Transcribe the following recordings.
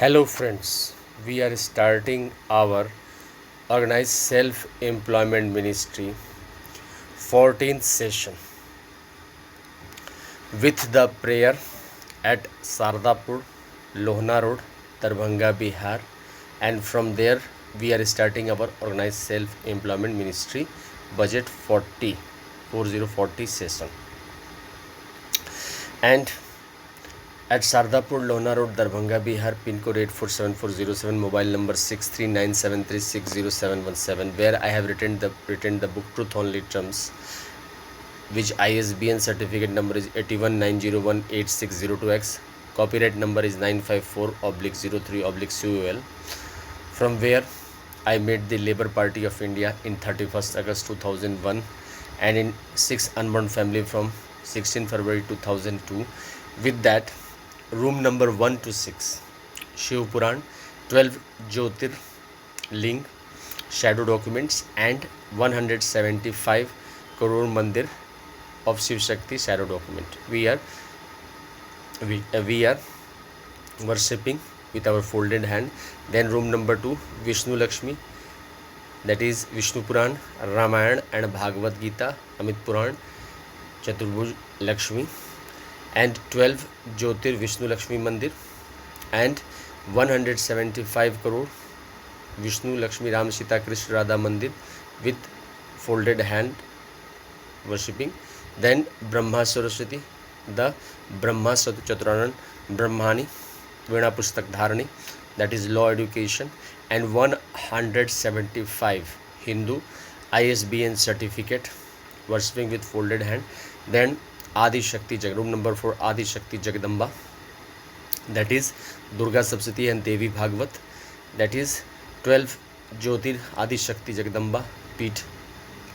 Hello friends, we are starting our organized self-employment ministry 14th session with the prayer at Sardapur, Lohna Road, Darbhanga, Bihar, and from there we are starting our organized self-employment ministry budget 40 session. And at Sardapur, Lohna Road, Darbhanga, Bihar, pin code 847407, mobile number 6397360717, where I have written the book Truth Only Terms, which ISBN certificate number is 8190186002X, copyright number is 954/03/CUL, from where I made the Labour Party of India in 31st August 2001 and in 6 Unborn Family from 16 February 2002. With that, room number 1 to 6, Shiv Puran, 12 Jyotir Ling, shadow documents, and 175 crore Mandir of Shiv Shakti shadow document. We are worshipping with our folded hand. Then room number 2, Vishnu Lakshmi, that is Vishnu Puran, Ramayana and Bhagavad Gita, Amit Puran, Chaturbhuj Lakshmi, and 12 Jyotir Vishnu Lakshmi Mandir, and 175 crore Vishnu Lakshmi Ram Sita Krishna Radha Mandir with folded hand worshipping. Then Brahma Saraswati, the Brahma Chaturanand Brahmani Veena Pustak Dharani, that is law education, and 175 Hindu ISBN certificate worshipping with folded hand. Then Adi Shakti room number 4, Adi Shakti Jagadamba, that is Durga Sapsati and Devi Bhagvat, that is 12 Jyotir Adi Shakti Jagadamba Peeth,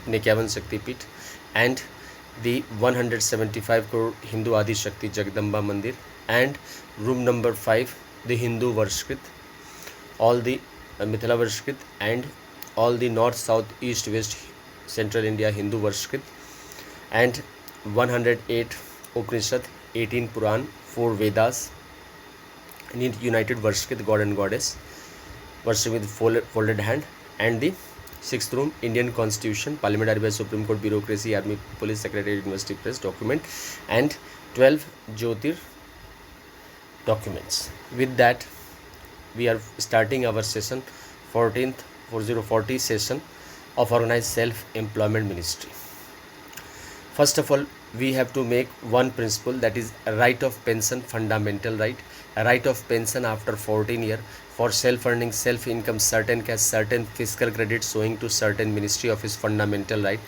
51 Shakti Peeth, and the 175 crore Hindu Adi Shakti Jagadamba Mandir, and room number 5, the Hindu Varshkrit, all the Mithila Varshkrit, and all the North, South, East, West, Central India Hindu Varshkrit, and 108 Upanishad, 18 Puran, 4 Vedas, united Varshkrit, God and Goddess, worship with folded hand, and the 6th room, Indian Constitution, Parliamentary by Supreme Court, Bureaucracy, Army, Police, Secretary, University Press document, and 12 Jyotir documents. With that, we are starting our session 40 session of organized self-employment ministry. First of all, we have to make one principle, that is right of pension, fundamental right. Right of pension after 14 years for self-earning, self-income, certain cash, certain fiscal credit showing to certain ministry of his fundamental right,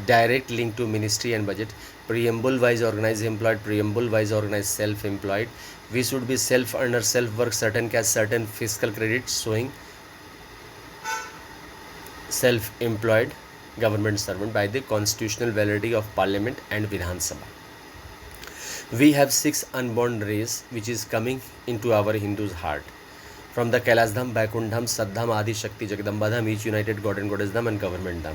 direct link to ministry and budget, preamble wise organized employed, preamble wise organized self-employed. We should be self-earner, self-work, certain cash, certain fiscal credit showing self-employed government servant by the constitutional validity of Parliament and Vidhan Sabha. We have 6 unborn race which is coming into our Hindus' heart. From the Kailash Dham, Vaikunth Dham, Saddham, Adi Shakti, Jagadamba Dham, each united God and Goddess Dham, and government Dham.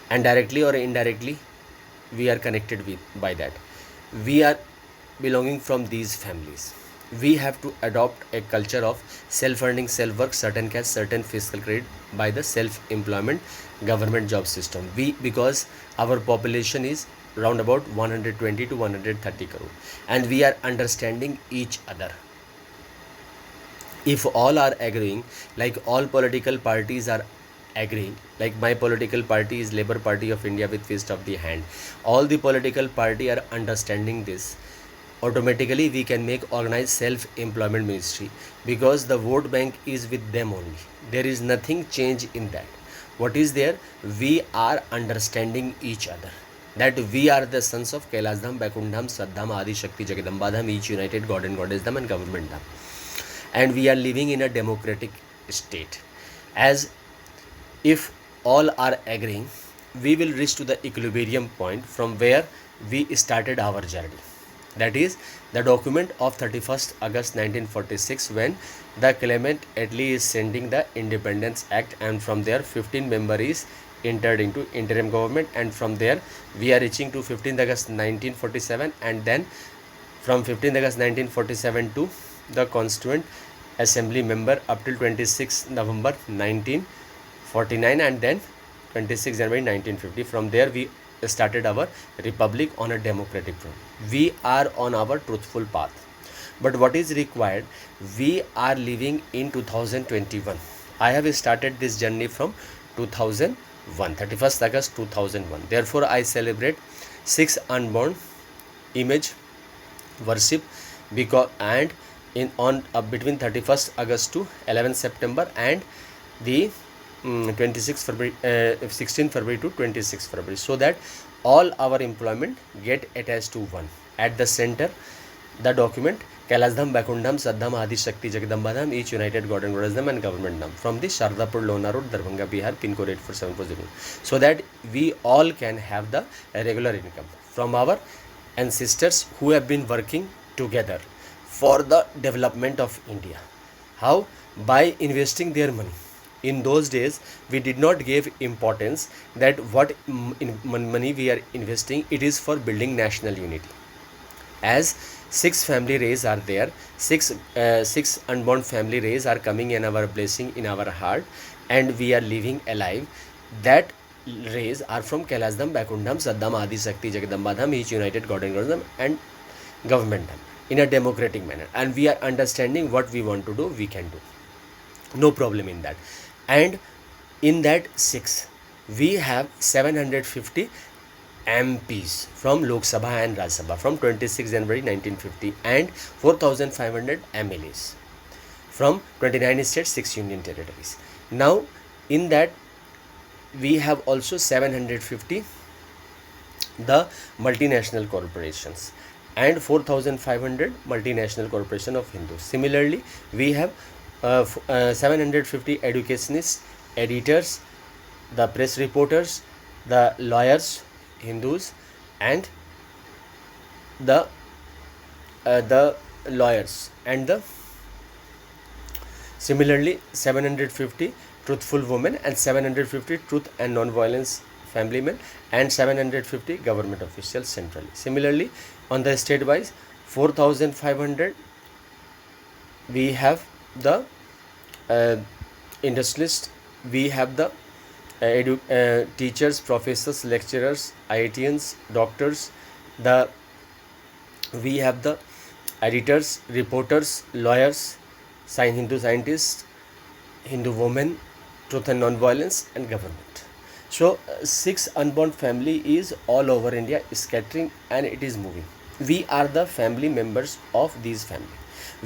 And directly or indirectly, we are connected with by that. We are belonging from these families. We have to adopt a culture of self-earning, self-work, certain cash, certain fiscal credit by the self-employment government job system. Because our population is round about 120 to 130 crore, and we are understanding each other. If all are agreeing, like all political parties are agreeing, like my political party is Labour Party of India with fist of the hand, all the political party are understanding this, automatically we can make organized self-employment ministry, because the vote bank is with them only. There is nothing change in that. What is there? We are understanding each other, that we are the sons of Kailash Dham, Vaikunth Dham, Saddham, Adi Shakti, Jagadamba Dham, each united God and Goddess Dham, and government Dham. And we are living in a democratic state. As if all are agreeing, we will reach to the equilibrium point from where we started our journey. That is the document of 31st August 1946, when the claimant Attlee is sending the Independence Act, and from there 15 member is entered into interim government, and from there we are reaching to 15th August 1947, and then from 15th August 1947 to the Constituent assembly member up till 26 November 1949 and then 26 January 1950. From there we started our republic on a democratic front. We are on our truthful path. But what is required? We are living in 2021. I have started this journey from 2001, 31st August 2001. Therefore, I celebrate 6 unborn image worship because and in on between 31st August to 11th September and the 26th February, 16th February to 26th February, so that all our employment get attached to one. At the center, the document Kailasdham, Bakundham, Saddham, Adi Shakti, Jagadambadham, each united God and Goddessdham and government dham from the Shardapur, Lona Road, Darbhanga, Bihar, pin code 84740, so that we all can have the regular income from our ancestors who have been working together for the development of India. How? By investing their money. In those days, we did not give importance that what money we are investing, it is for building national unity. As 6 family rays are there, six unborn family rays are coming in our blessing in our heart, and we are living alive. That rays are from Kailasdham, Bakundham, Saddham, Adi Shakti, Jagadambadham, each united God and Goddessdham and government dham in a democratic manner, and we are understanding what we want to do, we can do, no problem in that. And in that 6 we have 750 MPs from Lok Sabha and Rajya Sabha from 26 January 1950 and 4500 MLAs from 29 states, 6 union territories. Now in that we have also 750 the multinational corporations and 4500 multinational corporation of Hindus. Similarly, we have 750 educationists, editors, the press reporters, the lawyers, Hindus, and the lawyers, and the similarly 750 truthful women and 750 truth and non-violence family men and 750 government officials centrally. Similarly, on the state wise, 4500 we have the industrialists, we have the teachers, professors, lecturers, IITians, doctors, we have the editors, reporters, lawyers, Hindu scientists, Hindu women, truth and non-violence, and government. So 6 unborn family is all over India, scattering, and it is moving. We are the family members of these family.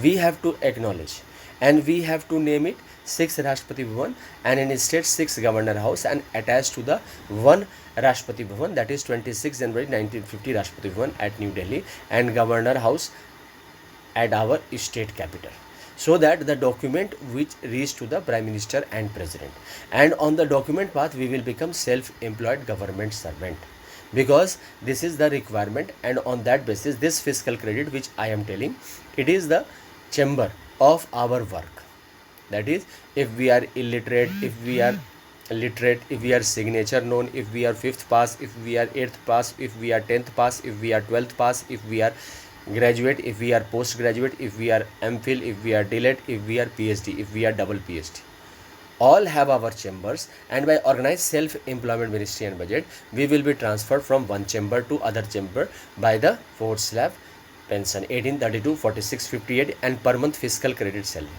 We have to acknowledge, and we have to name it 6 Rashtrapati Bhavan, and in state 6 Governor House, and attached to the 1 Rashtrapati Bhavan, that is 26 January 1950 Rashtrapati Bhavan at New Delhi, and Governor House at our state capital, so that the document which reach to the Prime Minister and President, and on the document path we will become self-employed government servant, because this is the requirement. And on that basis, this fiscal credit which I am telling, it is the chamber of our work. That is, if we are illiterate, if we are literate, if we are signature known, if we are 5th pass, if we are 8th pass, if we are 10th pass, if we are 12th pass, if we are graduate, if we are postgraduate, if we are MPhil, if we are DLED, if we are PhD, if we are double PhD, all have our chambers, and by organized self-employment ministry and budget, we will be transferred from one chamber to other chamber by the 4th slab pension 1832, 46, 58 and per month fiscal credit salary.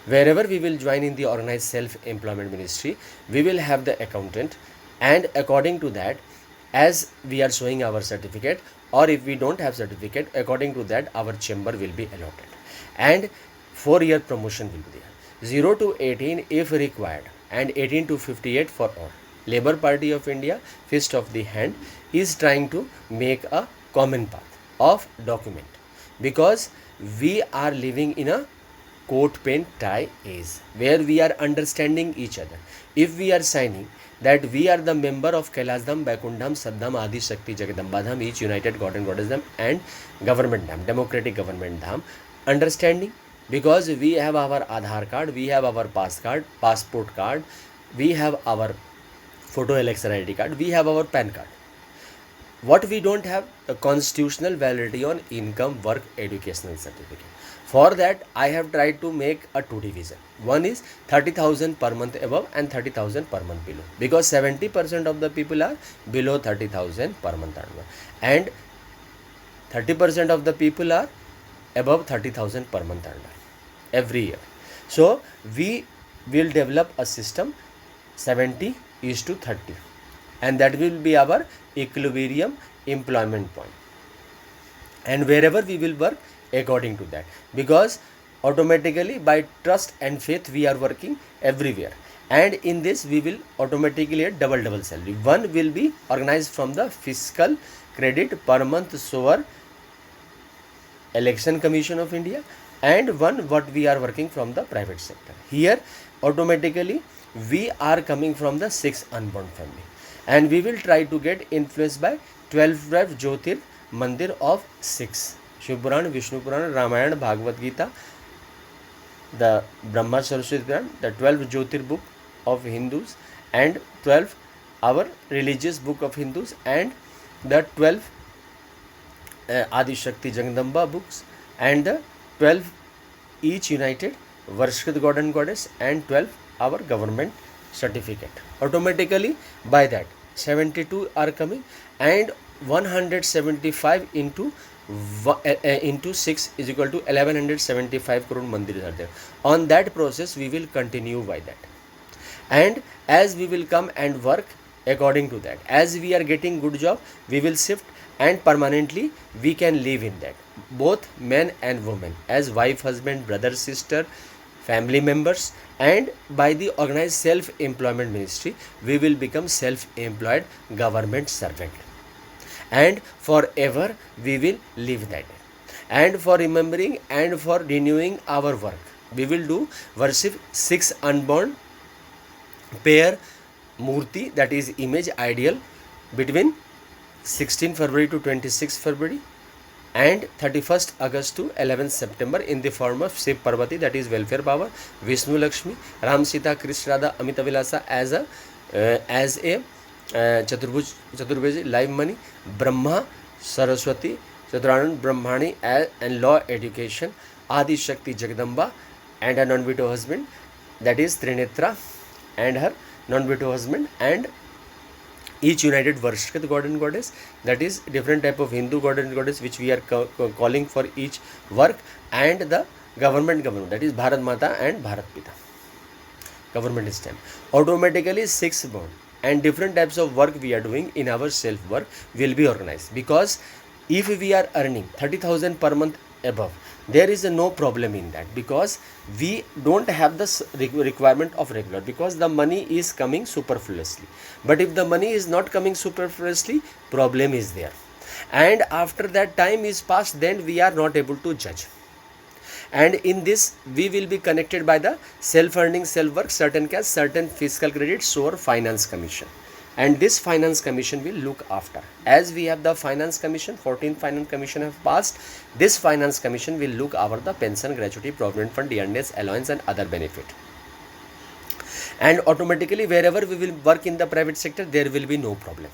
Wherever we will join in the organized self-employment ministry, we will have the accountant, and according to that, as we are showing our certificate, or if we don't have certificate, according to that our chamber will be allotted, and 4-year promotion will be there, 0 to 18 if required, and 18 to 58 for all. Labour Party of India, fist of the hand, is trying to make a common path of document, because we are living in a coat pen tie age where we are understanding each other. If we are signing that we are the member of Kailasdham, Bakundham, Saddham, Adi Shakti, Jagadambadham, each united God and Goddessdham and government dham, democratic government dham, understanding, because we have our Aadhaar card, we have our passport card, we have our photo election ID card, we have our PAN card. What we don't have? The constitutional validity on income, work, educational certificate. For that, I have tried to make a two division. One is 30,000 per month above and 30,000 per month below, because 70% of the people are below 30,000 per month and 30% of the people are above 30,000 per month every year. So we will develop a system 70 is to 30, and that will be our equilibrium employment point, and wherever we will work according to that, because automatically by trust and faith we are working everywhere, and in this we will automatically get double salary. One will be organized from the fiscal credit per month sower Election Commission of India, and one what we are working from the private sector. Here automatically we are coming from the 6 unborn family, and we will try to get influenced by 12 Jyotir Mandir of 6 Shiv Puran, Vishnu Puran, Ramayana, Bhagavad Gita, the Brahma Saraswati Puran, the 12 Jyotir book of Hindus, and 12 our religious book of Hindus, and the 12 Adi Shakti Jagdamba books, and the 12 each united worshiped God and Goddess, and 12 our government certificate. Automatically by that 72 are coming, and 175 into 6 is equal to 1175 crore mandirs are there. On that process we will continue by that, and as we will come and work according to that, as we are getting good job we will shift, and permanently we can live in that, both men and women, as wife, husband, brother, sister, family members, and by the organized self-employment ministry we will become self-employed government servant, and forever we will live that. And for remembering and for renewing our work, we will do worship 6 unborn pair murti, that is image ideal, between 16 February to 26 February and 31st August to 11th September in the form of Shiv Parvati, that is welfare power, Vishnu Lakshmi, Ram Sita, Krishna Radha, Amita Vilasa as a Chaturbuj live money, Brahma Saraswati, Chaturanga Brahmani and law education, Adi Shakti Jagdamba, and a non-widow husband, that is Trinetra and her non-widow husband, and each united worshipped God and Goddess, that is different type of Hindu God and Goddess which we are calling for each work, and the government, that is Bharat Mata and Bharat Pita, government is time. Automatically 6 born and different types of work we are doing in our self work will be organized, because if we are earning 30,000 per month above, there is no problem in that, because we don't have the requirement of regular, because the money is coming superfluously. But if the money is not coming superfluously, problem is there, and after that time is passed, then we are not able to judge. And in this we will be connected by the self earning, self work, certain cash, certain fiscal credits or finance commission, and this finance commission will look after. As we have the finance commission, 14th finance commission have passed, this finance commission will look over the pension, gratuity, provident fund, dearness, allowance and other benefit. And automatically wherever we will work in the private sector, there will be no problem,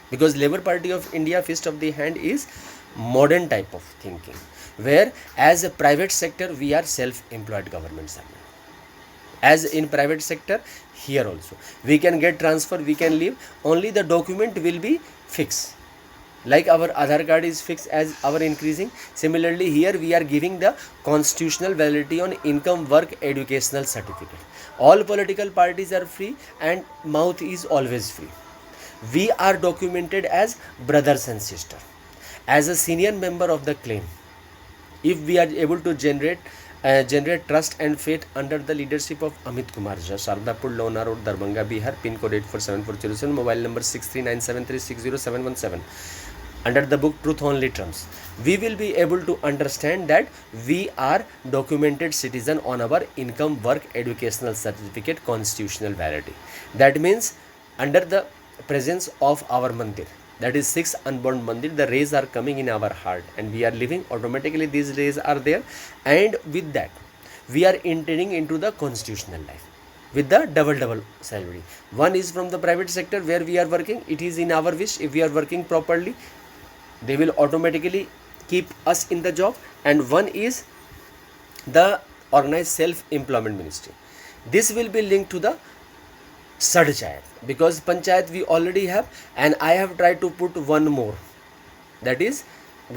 because Labour Party of India fist of the hand is modern type of thinking, where as a private sector we are self-employed government servant. As in private sector, here also we can get transfer, we can leave, only the document will be fixed, like our Aadhaar card is fixed as our increasing. Similarly here we are giving the constitutional validity on income, work, educational certificate. All political parties are free and mouth is always free. We are documented as brothers and sisters. As a senior member of the claim, if we are able to generate trust and faith under the leadership of Amit Kumar Jha, Sardapur, Lona Road, Darbhanga, Bihar, pin code 847407, mobile number 6397360717, under the book Truth Only Terms, we will be able to understand that we are documented citizen on our income, work, educational certificate, constitutional validity. That means under the presence of our mandir, that is 6 unborn mandir, the rays are coming in our heart and we are living, automatically these rays are there, and with that we are entering into the constitutional life with the double salary. One is from the private sector where we are working, it is in our wish, if we are working properly they will automatically keep us in the job, and one is the organized self-employment ministry. This will be linked to the Sadchayat, because Panchayat we already have, and I have tried to put one more, that is he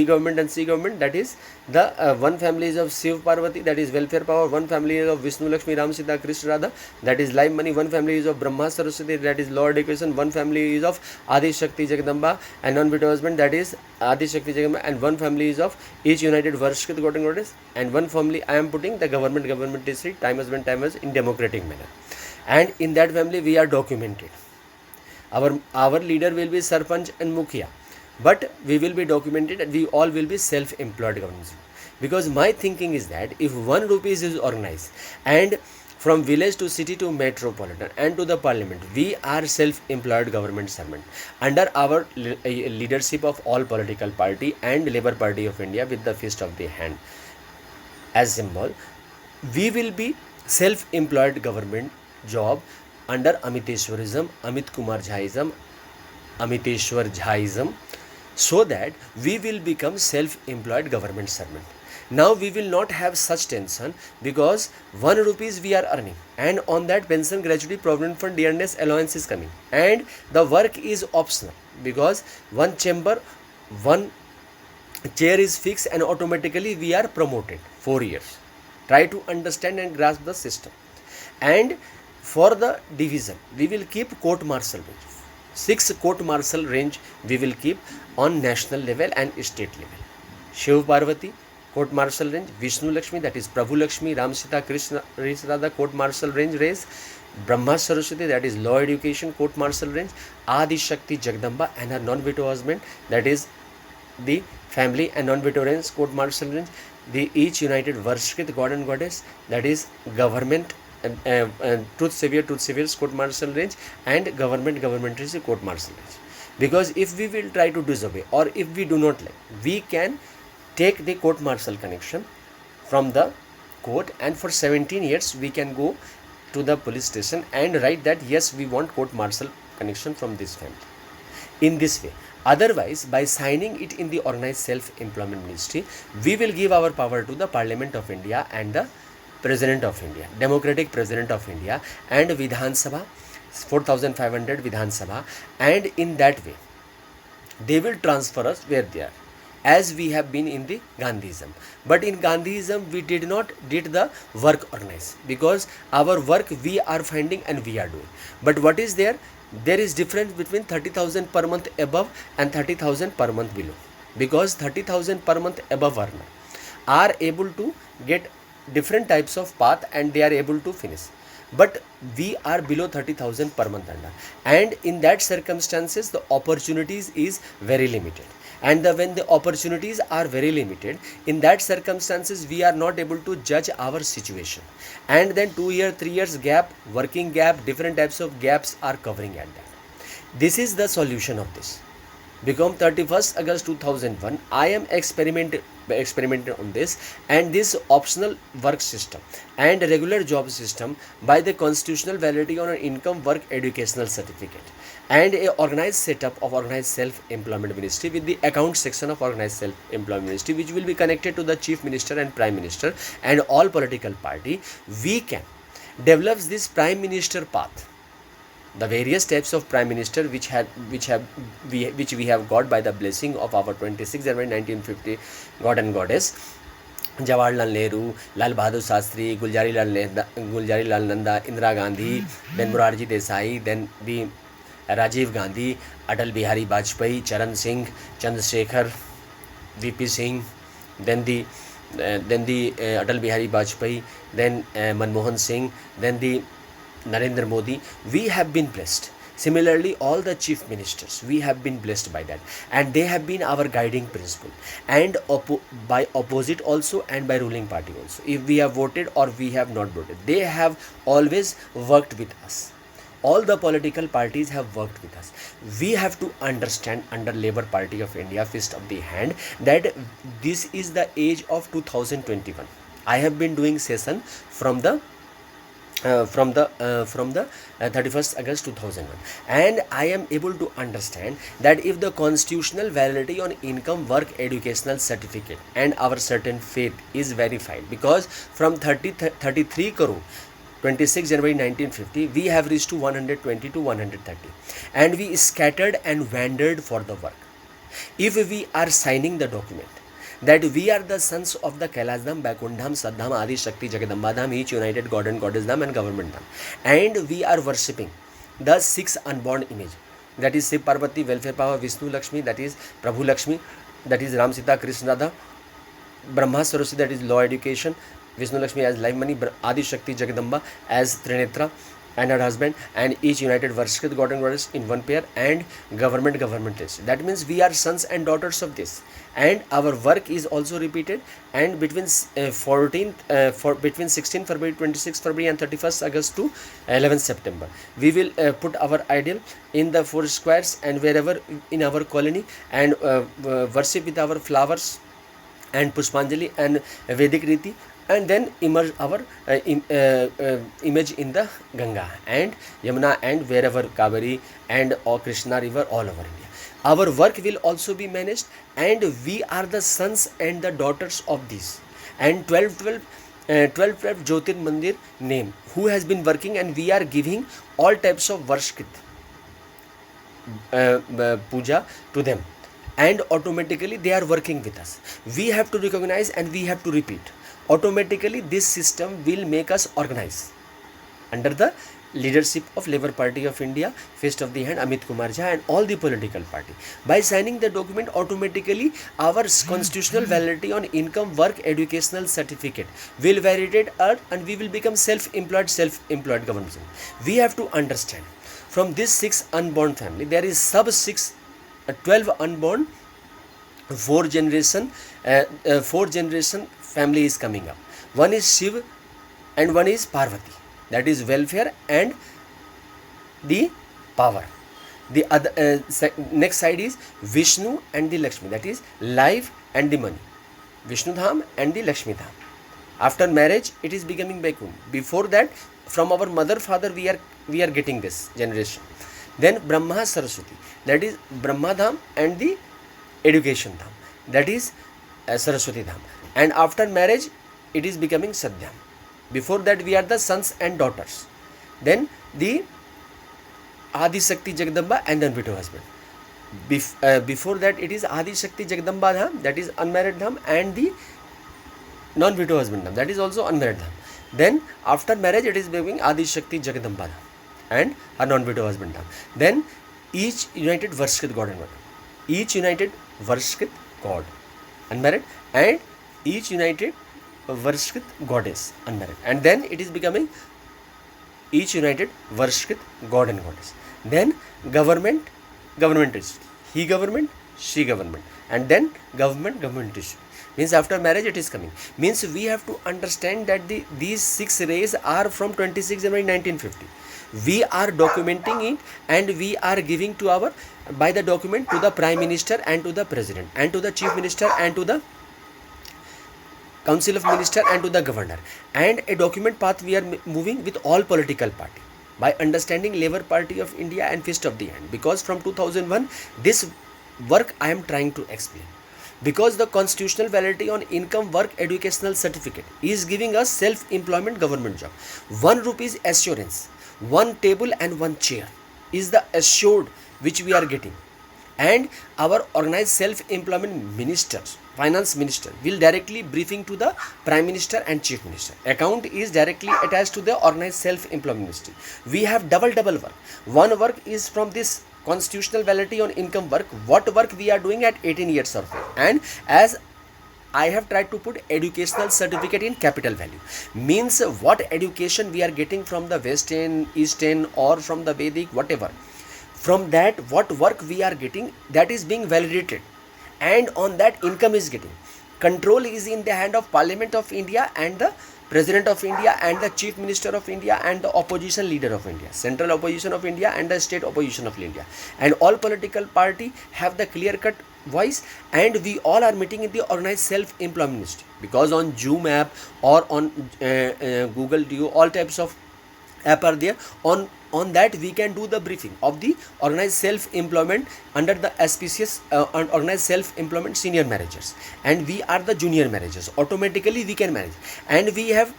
government and C government, that is the one family is of Shiv Parvati, that is welfare power, one family is of Vishnu Lakshmi Ram Sita Krishna Radha, that is live money, one family is of Brahma Saraswati, that is law education, one family is of Adi Shakti Jagadamba and non-beto husband, that is Adi Shakti Jagadamba, and one family is of each united Varshkrit God and Goddess, and one family I am putting the government district, time husband, time husband in democratic manner, and in that family we are documented. Our leader will be Sarpanch and Mukhya, but we will be documented and we all will be self-employed governments. Because my thinking is that if 1 rupees is organized, and from village to city to metropolitan and to the parliament, we are self-employed government servant under our leadership of all political party and Labour Party of India with the fist of the hand as symbol. We will be self-employed government job under Amiteshwarism, Amit Kumar Jhaism, Amiteshwar Jhaism, so that we will become self-employed government servant. Now we will not have such tension, because 1 rupees we are earning, and on that pension, gratuity, provident fund, dearness allowance is coming, and the work is optional, because one chamber, one chair is fixed, and automatically we are promoted 4 years. Try to understand and grasp the system. And for the division, we will keep court martial range. 6 court martial range we will keep on national level and state level. Shiv Parvati court martial range, Vishnu Lakshmi, that is Prabhu Lakshmi, Ram Sita Krishna Radha court martial range raise, Brahma Saraswati, that is law education court martial range, Adi Shakti Jagdamba and her non-veto husband, that is the family and non-veto range court martial range, the each united Varshkrit God and Goddess, that is government truth saviors court martial range, and government court martial range. Because if we will try to disobey, or if we do not like, we can take the court martial connection from the court, and for 17 years we can go to the police station and write that yes, we want court martial connection from this family. In this way, otherwise by signing it in the organized self-employment ministry, we will give our power to the Parliament of India and the President of India, Democratic President of India, and Vidhan Sabha, 4,500 Vidhan Sabha, and in that way they will transfer us where they are, as we have been in the Gandhism. But in Gandhism we did not did the work organized, because our work we are finding and we are doing. But what is there? There is difference between 30,000 per month above and 30,000 per month below, because 30,000 per month above earner are able to get different types of path and they are able to finish, but we are below 30,000 per month under, and in that circumstances the opportunities is very limited, and when the opportunities are very limited, in that circumstances we are not able to judge our situation, and then 2 year 3 years gap, working gap, different types of gaps are covering at that. This is the solution of this. Become 31st August 2001, I am experimenting on this, and this optional work system and regular job system by the constitutional validity on an income work educational certificate, and a organized setup of organized self-employment ministry with the account section of organized self-employment ministry, which will be connected to the chief minister and prime minister and all political party. We can develop this prime minister path, the various types of prime minister which we have got by the blessing of our 26 January 1950 God and Goddess, Jawaharlal Nehru, Lal Bahadur Shastri, Gulzari Lal Nanda, Indira Gandhi, then Morarji Desai, then the Rajiv Gandhi, Atal Bihari Vajpayee, Charan Singh, Chandrasekhar, VP Singh, then the Atal Bihari Vajpayee, then Manmohan Singh, then the Narendra Modi. We have been blessed. Similarly, all the chief ministers, we have been blessed by that, and they have been our guiding principle, and by opposite also, and by ruling party also. If we have voted or we have not voted, they have always worked with us. All the political parties have worked with us. We have to understand under Labour Party of India, fist of the hand, that this is the age of 2021. I have been doing session from the from the 31st August 2001, and I am able to understand that if the constitutional validity on income, work, educational certificate and our certain faith is verified, because from 33 crore 26 January 1950 we have reached to 120 to 130, and we scattered and wandered for the work. If we are signing the document that we are the sons of the Kailash Dham, Vaikunth Dham, Saddham, Adi Shakti, Jagadamba Dham, each united God and Goddess Dham and government Dham, and we are worshipping the six unborn image, that is Shiv Parvati, welfare power, Vishnu Lakshmi, that is Prabhu Lakshmi, that is Ram Sita, Krishna Radha, Brahma Saraswati, that is law education, Vishnu Lakshmi as life money, Adi Shakti Jagadamba as Trinetra and her husband, and each united worship God and Goddess in one pair, and government is. That means we are sons and daughters of this, and our work is also repeated. And between 16 February, 26 February and 31st August to 11th September, we will put our ideal in the four squares and wherever in our colony, and worship with our flowers and Pushpanjali and Vedic Riti, and then immerse our image in the Ganga and Yamuna and wherever Kaveri and or Krishna river all over India. Our work will also be managed, and we are the sons and the daughters of this. And 12 Jyotir Mandir name who has been working, and we are giving all types of Varshkrit puja to them, and automatically they are working with us. We have to recognize and we have to repeat. Automatically this system will make us organize under the leadership of Labour Party of India, Fist of the Hand, Amit Kumar Jha, and all the political party. By signing the document, automatically our constitutional validity on income, work, educational certificate will validate us, and we will become self-employed government. We have to understand, from this 6 unborn family, there is 12 unborn, 4 generation family is coming up. One is Shiv and one is Parvati, that is welfare and the power. The other next side is Vishnu and the Lakshmi, that is life and the money. Vishnu Dham and the Lakshmi Dham. After marriage it is becoming Vaikunth. Before that, from our mother father we are getting this generation. Then Brahma Saraswati, that is Brahma Dham and the education Dham, that is Saraswati Dham. And after marriage it is becoming Sadhyam. Before that we are the sons and daughters. Then the Adi Shakti Jagadamba and then widow husband. Before that it is Adi Shakti Jagadamba Dham, that is unmarried Dham, and the non-widow husband Dham, that is also unmarried Dham. Then after marriage it is becoming Adi Shakti Jagadamba Dham and her non-widow husband Dham. Then each united Varshkrit God and God. Each united Varshkrit God unmarried, and each united Varshkrit goddess unmarried, and then it is becoming each united Varshkrit God and Goddess. Then government is he government, she government, and then government is means after marriage it is coming. Means we have to understand that these 6 rays are from 26 January 1950. We are documenting it, and we are giving to our by the document to the Prime Minister and to the President and to the Chief Minister and to the Council of Minister and to the Governor, and a document path we are moving with all political party by understanding Labour Party of India and Fist of the Hand, because from 2001 this work I am trying to explain, because the constitutional validity on income, work, educational certificate is giving us self-employment government job. 1 rupees assurance, 1 table and 1 chair is the assured which we are getting, and our organized self-employment ministers, finance minister will directly briefing to the Prime Minister and Chief Minister. Account is directly attached to the organized self-employment ministry. We have double work. One work is from this constitutional validity on income work, what work we are doing at 18 years of age, and as I have tried to put educational certificate in capital value, means what education we are getting from the Western, Eastern, or from the Vedic, whatever. From that, what work we are getting, that is being validated, and on that income is getting. Control is in the hand of Parliament of India and the President of India and the Chief Minister of India and the opposition leader of India, central opposition of India and the state opposition of India, and all political party have the clear-cut voice, and we all are meeting in the organized self-employment ministry, because on Zoom app or on Google Duo, all types of app are there. On that we can do the briefing of the organized self employment under the SPCS, and organized self employment senior managers, and we are the junior managers. Automatically we can manage, and we have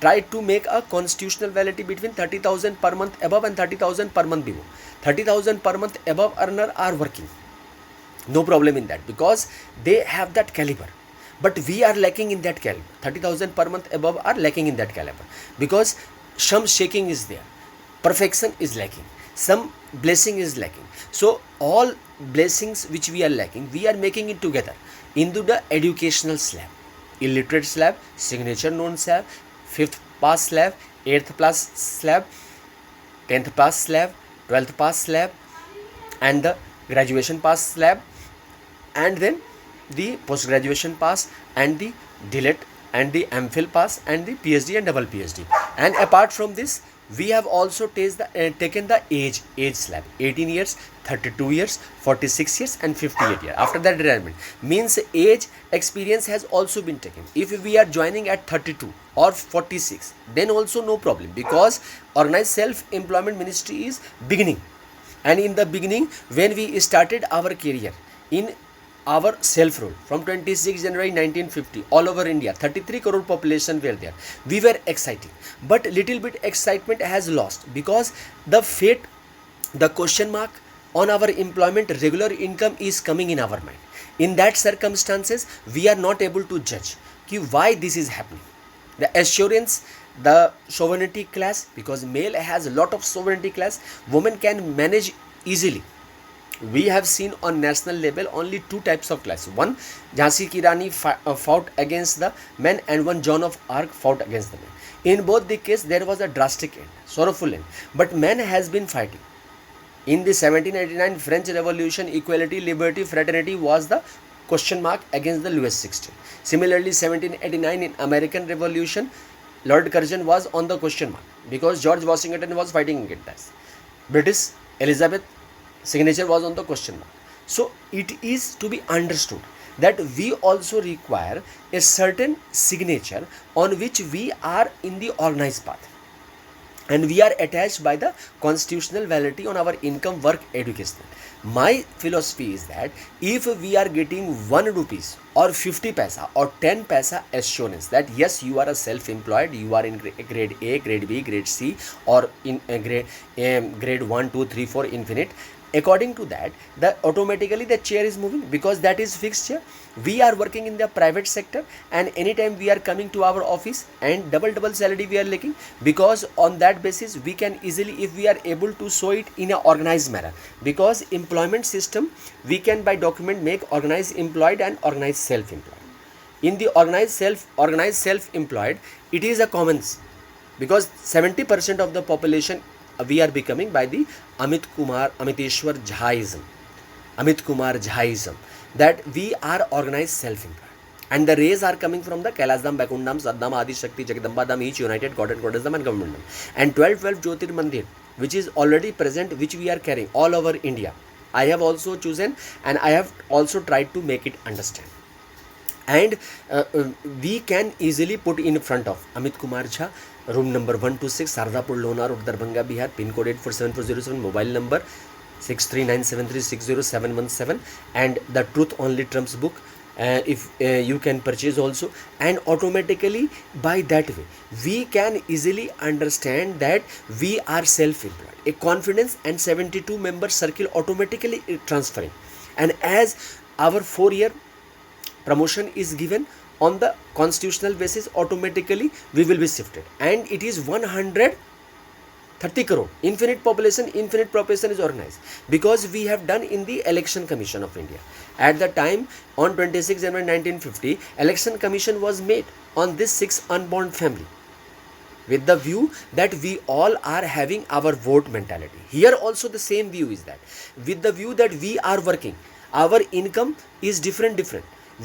tried to make a constitutional validity between 30,000 per month above and 30,000 per month below. 30,000 per month above earner are working, no problem in that, because they have that caliber, but we are lacking in that caliber. 30,000 per month above are lacking in that caliber, because some shaking is there, perfection is lacking, some blessing is lacking. So all blessings which we are lacking, we are making it together into the educational slab: illiterate slab, signature known slab, 5th pass slab, 8th pass slab, 10th pass slab, 12th pass slab, and the graduation pass slab, and then the post graduation pass, and the DLET, and the MPhil pass, and the PhD and double PhD. And apart from this, we have also taken the age slab: 18 years, 32 years, 46 years, and 58 years. After that, retirement means age experience has also been taken. If we are joining at 32 or 46, then also no problem, because organized self employment ministry is beginning. And in the beginning, when we started our career in our self rule from 26 January 1950, all over India, 33 crore population were there. We were exciting, but little bit excitement has lost, because the fate, the question mark on our employment, regular income is coming in our mind. In that circumstances, we are not able to judge why this is happening. The assurance, the sovereignty class, because male has a lot of sovereignty class, women can manage easily. We have seen on national level only two types of class: one Jhansi ki Rani fought against the men, and one Joan of Arc fought against the men. In both the case, there was a drastic end, sorrowful end, but men has been fighting. In the 1789 French Revolution, equality, liberty, fraternity was the question mark against the Louis XVI. Similarly, 1789 in American Revolution, Lord Curzon was on the question mark, because George Washington was fighting against that. British Elizabeth signature was on the question mark. So it is to be understood that we also require a certain signature on which we are in the organized path, and we are attached by the constitutional validity on our income, work, education. My philosophy is that if we are getting 1 rupees or 50 paisa or 10 paisa assurance that yes, you are a self-employed, you are in grade A, grade B, grade C, or in grade 1, 2, 3, 4 infinite, according to that, automatically the chair is moving, because that is fixed chair. We are working in the private sector, and anytime we are coming to our office, and double salary we are making, because on that basis we can easily, if we are able to show it in an organized manner, because employment system we can by document make organized employed and organized self-employed. In the organized self-employed, it is a commons, because 70% of the population we are becoming by the Amiteshwar Jhaism, that we are organized self-employed, and the rays are coming from the Kailasdham, Bakundam, Saddam, Adi Shakti, Jagadamba Dham, each united God and Goddessdham and government dham, and 12 Jyotir Mandir, which is already present, which we are carrying all over India. I have also chosen, and I have also tried to make it understand, and we can easily put in front of Amit Kumar Jha, room number 126, Sardapur, Lonar Road, Darbhanga, Bihar, pin code 847407, mobile number 6397360717, and the Truth Only Trumps book, if you can purchase also, and automatically by that way we can easily understand that we are self-employed. A confidence and 72 member circle automatically transferring, and as our 4-year promotion is given on the constitutional basis, automatically we will be shifted, and it is 130 crore infinite population is organized, because we have done in the Election Commission of India. At the time, on 26 January 1950, Election Commission was made on this 6 unborn family, with the view that we all are having our vote mentality. Here also the same view is that, with the view that we are working, our income is different,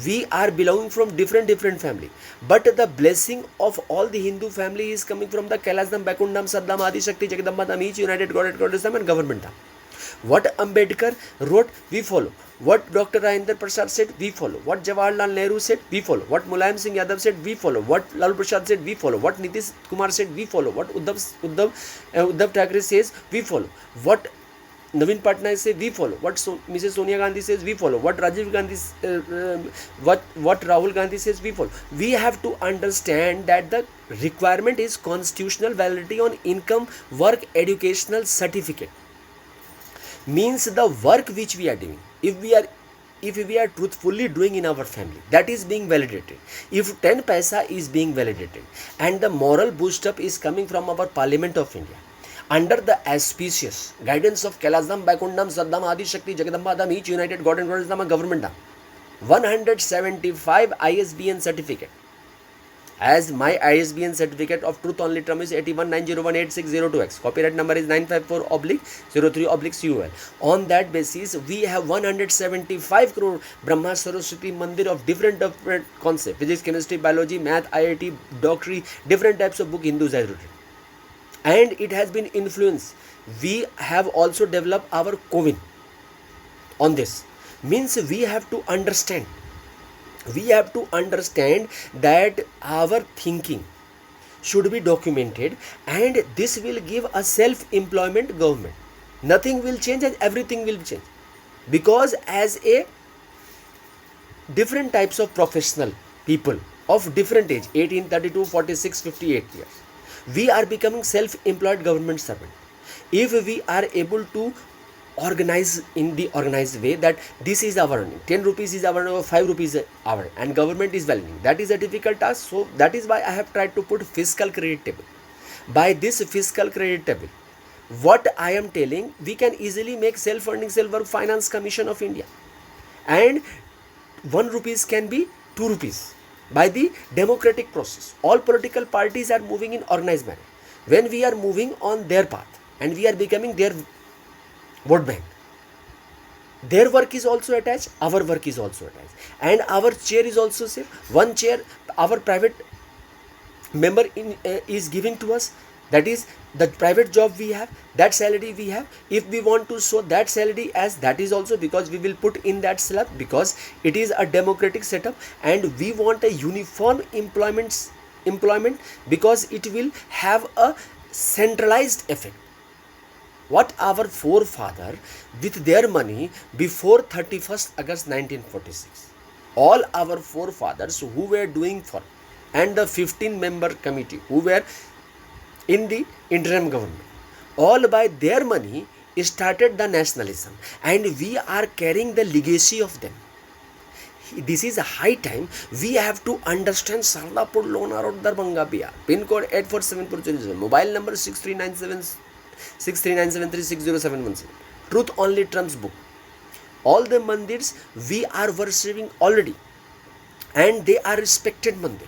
we are belonging from different family, but the blessing of all the Hindu family is coming from the Kailasdham, Bakundam, Saddam, Adi Shakti, Jagadamba Dham, each united God and Goddessdham and government dham. What Ambedkar wrote, we follow. What Dr. Rajendra Prasad said, we follow. What Jawaharlal Nehru said, we follow. What Mulayam Singh Yadav said, we follow. What Lalu Prasad said, we follow. What Nitish Kumar said, we follow. What Uddhav Thackeray says, we follow. What Naveen Patnaik says, we follow. What Mrs. Sonia Gandhi says, we follow. What Rajiv Gandhi, what Rahul Gandhi says, we follow. We have to understand that the requirement is constitutional validity on income, work, educational certificate. Means the work which we are doing, if we are truthfully doing in our family, that is being validated. If 10 paisa is being validated and the moral boost up is coming from our Parliament of India under the auspicious guidance of Kailasdham, Vaikundam, Saddam, Adi Shakti, Jagadamba Dham, each united God and Goddess Dham, government Dham, 175 ISBN certificate. As my ISBN certificate of truth only term is 8190186002X. Copyright number is 954/03/CUL. On that basis, we have 175 crore Brahma Saraswati Mandir of different concepts: physics, chemistry, biology, math, IIT, doctorate, different types of book Hindus have written. And it has been influenced. We have also developed our CoWIN on this. Means we have to understand. We have to understand that our thinking should be documented, and this will give a self-employment government. Nothing will change and everything will change, because as a different types of professional people of different age, 18, 32, 46, 58 years, we are becoming self-employed government servant. If we are able to organize in the organized way that this is our earning, 10 rupees is our earning, 5 rupees our, and government is valuing, that is a difficult task. So that is why I have tried to put fiscal credit table. By this fiscal credit table, what I am telling, we can easily make self-earning self-work finance commission of India, and 1 rupees can be 2 rupees by the democratic process. All political parties are moving in organized manner. When we are moving on their path and we are becoming their vote bank, their work is also attached, our work is also attached, and our chair is also safe. One chair our private member is giving to us, that is the private job we have, that salary we have. If we want to show that salary as, that is also, because we will put in that slab, because it is a democratic setup, and we want a uniform employment, because it will have a centralized effect. What our forefather with their money before 31st August 1946, all our forefathers who were doing for, and the 15-member committee who were in the interim government, all by their money started the nationalism, and we are carrying the legacy of them. This is a high time. We have to understand Sarlapur, Lonar Road, Darbhanga, Bihar. Pin code 847407. Mobile number 6397360717. Truth only trumps book. All the mandirs we are worshipping already, and they are respected mandir.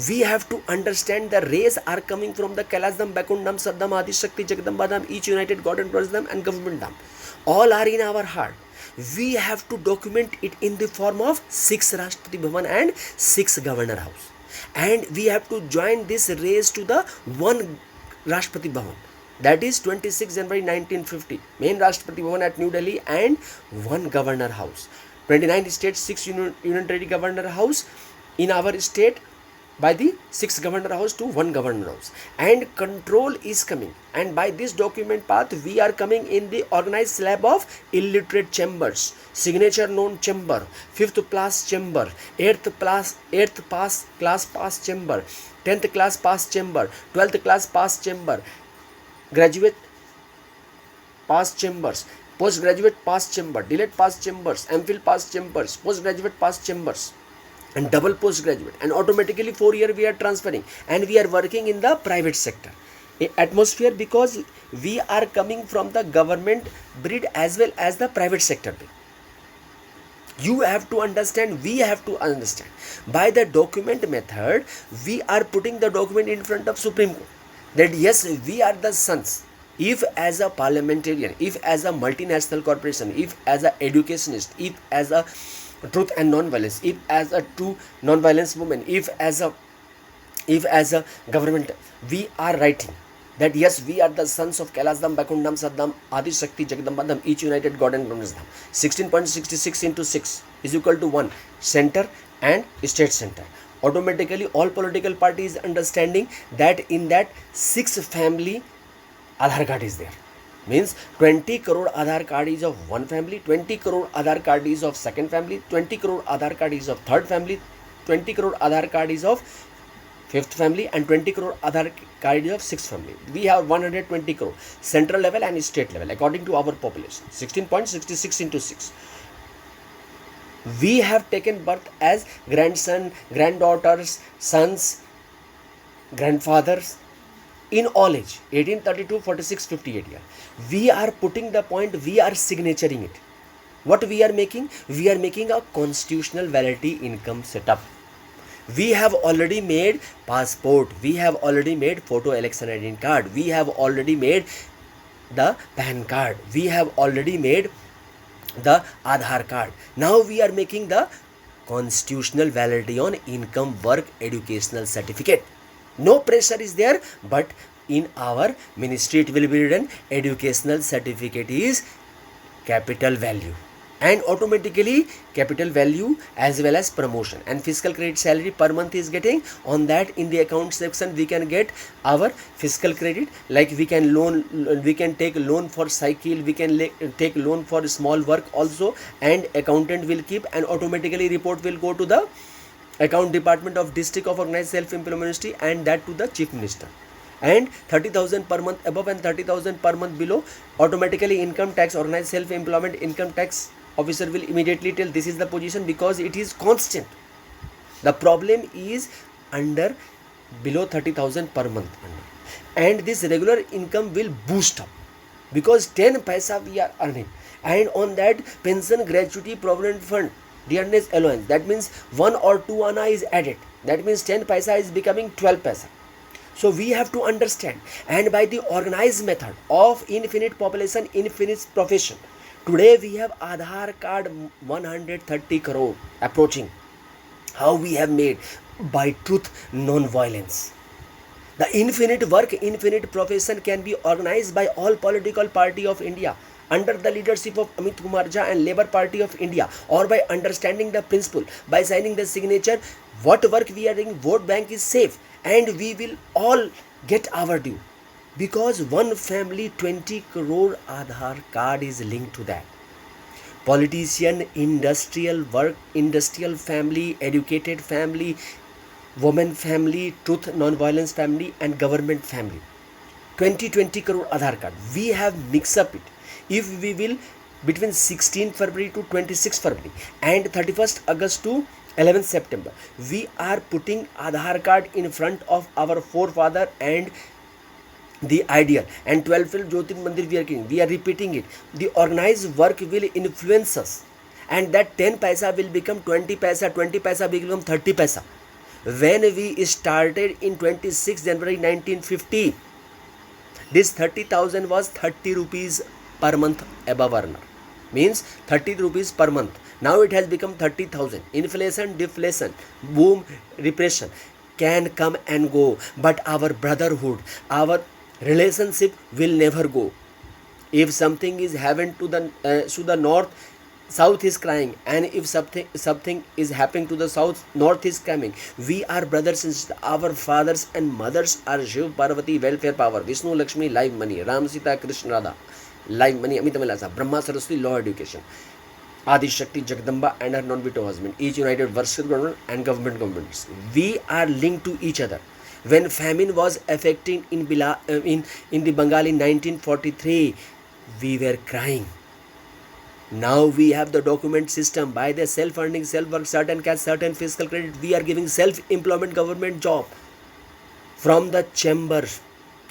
We have to understand the rays are coming from the Kailasdham, Vaikundam, Saddam, Adi Shakti, Jagadamba Dham, each united God and Goddess Dham, and government Dham. All are in our heart. We have to document it in the form of 6 Rashtrapati Bhavan and 6 Governor House. And we have to join this race to the 1 Rashtrapati Bhavan. That is 26 January 1950. Main Rashtrapati Bhavan at New Delhi and 1 Governor House. 29 states, 6 unitary Governor House in our state, by the 6 Governor House to 1 Governor House, and control is coming. And by this document path, we are coming in the organized slab of illiterate chambers, signature known chamber, 5th class chamber, 8th class class pass chamber, 10th class pass chamber, 12th class pass chamber, graduate pass chambers, postgraduate pass chamber, delayed pass chambers, MPhil pass chambers, postgraduate pass chambers, and double postgraduate, and automatically 4 year we are transferring, and we are working in the private sector atmosphere, because we are coming from the government breed as well as the private sector breed. You have to understand, we have to understand. By the document method, we are putting the document in front of Supreme Court, that yes, we are the sons. If as a parliamentarian, if as a multinational corporation, if as a educationist, if as a truth and non-violence, if as a true non-violence movement, if as a government, we are writing that yes, we are the sons of Kailasdham, Bakundam, Saddam, Adi Shakti, Jagdambadham, each united God and Goddess Dham. 16.66 into 6 is equal to 1, center and state center. Automatically all political parties understanding that in that 6 family Aadhaar card is there. Means 20 crore Aadhaar card is of one family, 20 crore Aadhaar card is of second family, 20 crore Aadhaar card is of third family, 20 crore Aadhaar card is of fifth family, and 20 crore Aadhaar card is of sixth family. We have 120 crore central level and state level according to our population. 16.66 into 6. We have taken birth as grandson, granddaughters, sons, grandfathers in all age, 1832, 46, 58 year. We are putting the point, we are signaturing it. What we are making? We are making a constitutional validity income setup. We have already made passport, we have already made photo election ID card, we have already made the PAN card, we have already made the Aadhaar card. Now we are making the constitutional validity on income work educational certificate. No pressure is there, but in our ministry it will be written educational certificate is capital value, and automatically capital value as well as promotion and fiscal credit salary per month is getting. On that, in the account section we can get our fiscal credit, like we can take loan for cycle, we can take loan for small work also, and accountant will keep, and automatically report will go to the account department of district of organized self-employment ministry, and that to the chief minister. And 30,000 per month above and 30,000 per month below, automatically income tax, organized self-employment income tax officer will immediately tell this is the position, because it is constant. The problem is under below 30,000 per month, and this regular income will boost up because 10 paisa we are earning, and on that pension, gratuity, provident fund, dearness allowance, that means 1 or 2 ana is added, that means 10 paisa is becoming 12 paisa. So we have to understand, and by the organized method of infinite population, infinite profession, today we have Aadhaar card 130 crore approaching. How we have made? By truth, non-violence. The infinite work, infinite profession can be organized by all political party of India under the leadership of Amit Kumar Jha and Labour Party of India, or by understanding the principle, by signing the signature, what work we are doing, vote bank is safe, and we will all get our due, because one family 20 crore Aadhaar card is linked to that. Politician, industrial work, industrial family, educated family, woman family, truth, non-violence family, and government family, 20 crore Aadhaar card. We have mixed up it. If we will, between 16 February to 26 February and 31st August to 11th September, we are putting Aadhaar card in front of our forefather and the ideal, and 12 Jyotir Mandir we are repeating it. The organized work will influence us, and that 10 paisa will become 20 paisa, 20 paisa will become 30 paisa. When we started in 26 January 1950, this 30,000 was 30 rupees per month above earner, means 30 rupees per month. Now it has become 30,000. Inflation, deflation, boom, repression can come and go, but our brotherhood, our relationship will never go. If something is happened to the north, south is crying, and if something is happening to the south, north is coming. We are brothers and sisters. Our fathers and mothers are Shiv Parvati welfare power, Vishnu Lakshmi live money, Ram Sita Krishna Radha live money, Amita Vilasa, Brahma Saraswati law education, Adi Shakti Jagdamba and her non-veto husband, each united versus government and governments. We are linked to each other. When famine was affecting in the Bengal in 1943, we were crying. Now we have the document system. By the self-earning, self-work, certain cash, certain fiscal credit, we are giving self-employment government job. From the chamber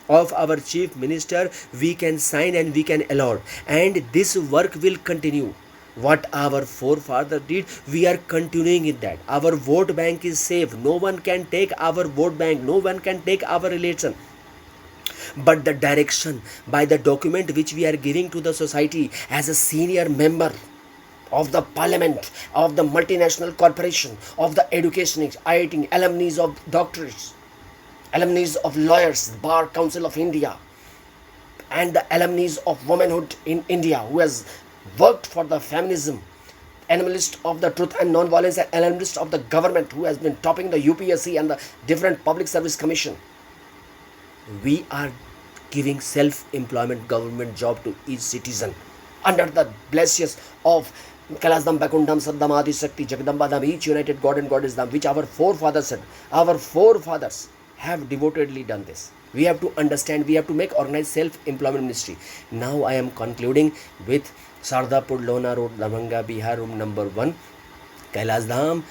of our chief minister, we can sign and we can allot, and this work will continue. What our forefather did, we are continuing in that. Our vote bank is safe. No one can take our vote bank. No one can take our relation. But the direction by the document which we are giving to the society as a senior member of the parliament, of the multinational corporation, of the educationists, IIT, alumni of doctorates, alumni of lawyers, Bar Council of India, and the alumni of womanhood in India who has worked for the feminism, analyst of the truth and non-violence, and analyst of the government who has been topping the UPSC and the different public service commission. We are giving self-employment government job to each citizen under the blessings of Kailasdam, Bakundam, Saddam, Adi Shakti, Jagdamba Dham, each united God and Goddess Dham, which our forefathers said. Our forefathers have devotedly done this. We have to understand, we have to make organized self-employment ministry. Now I am concluding with Sardapur Lona Road, Lamanga, Bihar, room number 1, Kailas Dham,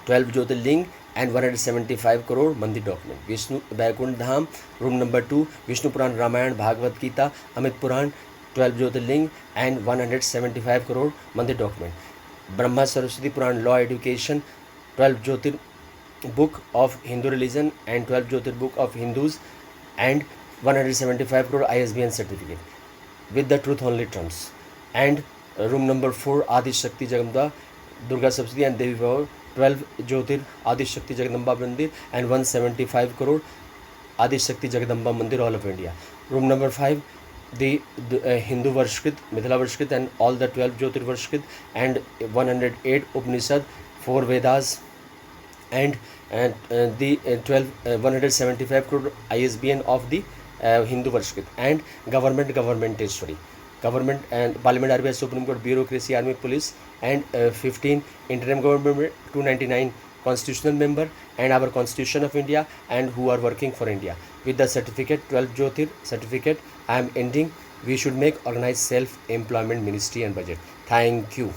12 Jyotirling and 175 crore Mandir document. Vishnu Vaikunth Dham, room number 2, Vishnu Puran, Ramayan, Bhagavad Gita, Amit Puran, 12 Jyotirling and 175 crore Mandir document. Brahma Saraswati Puran, Law Education, 12 Jyotir book of Hindu religion and 12 Jyotir book of Hindus and 175 crore ISBN certificate with the truth only terms. And room number 4, Adi Shakti Jagdamba, Durga Sapsidi and Devi Bhav, 12 Jyotir Adi Shakti Jagdamba Mandir and 175 crore Adi Shakti Jagdamba Mandir, all of India. Room number 5, the Hindu Varshkrit, Mithila Varshkrit and all the 12 Jyotir Varshkrit and 108 Upanishad, 4 Vedas and the 175 crore ISBN of the Hindu Varshkrit and governmenteshwari, government and Parliament, RBI, Supreme Court, bureaucracy, army, police and 15 interim government, 299 constitutional member and our Constitution of India and who are working for India with the certificate 12 Jyotir certificate. I am ending. We should make organized self-employment ministry and budget. Thank you.